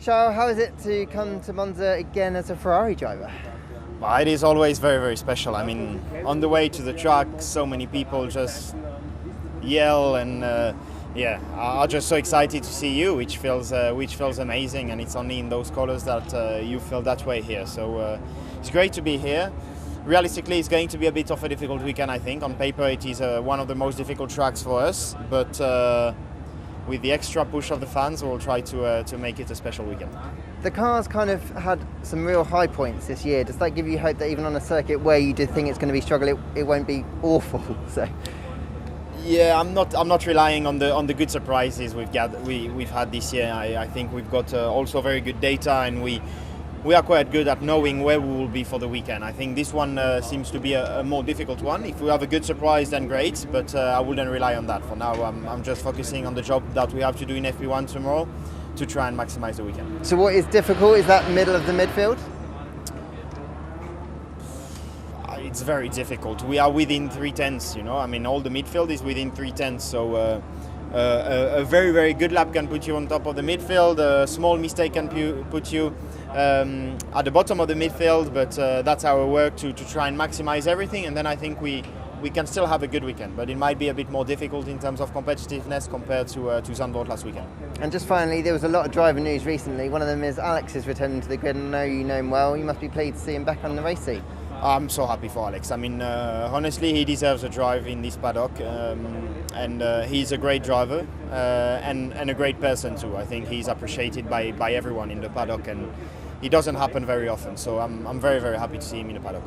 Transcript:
Charles, how is it to come to Monza again as a Ferrari driver? Well, it is always very, very special. I mean, on the way to the track, so many people just yell and are just so excited to see you, which feels amazing. And it's only in those colours that you feel that way here. So it's great to be here. Realistically, it's going to be a bit of a difficult weekend, I think. On paper, it is one of the most difficult tracks for us, but with the extra push of the fans, we'll try to make it a special weekend. The car's kind of had some real high points this year. Does that give you hope that even on a circuit where you did think it's going to be struggle, it won't be awful? So. Yeah, I'm not relying on the good surprises we've had this year. I think we've got also very good data, and we are quite good at knowing where we will be for the weekend. I think this one seems to be a more difficult one. If we have a good surprise, then great, but I wouldn't rely on that. For now, I'm just focusing on the job that we have to do in FP1 tomorrow to try and maximize the weekend. So what is difficult? Is that middle of the midfield? It's very difficult. We are within 3/10, you know. I mean, all the midfield is within 3/10, so a very, very good lap can put you on top of the midfield. A small mistake can put you at the bottom of the midfield, but that's our work to try and maximize everything, and then I think we can still have a good weekend, but it might be a bit more difficult in terms of competitiveness compared to Zandvoort last weekend. And just finally, there was a lot of driver news recently. One of them is Alex is returning to the grid. I know you know him well. You must be pleased to see him back on the race seat. I'm so happy for Alex. I mean, honestly, he deserves a drive in this paddock, and he's a great driver and a great person too. I think he's appreciated by everyone in the paddock, and it doesn't happen very often. So I'm very, very happy to see him in the paddock.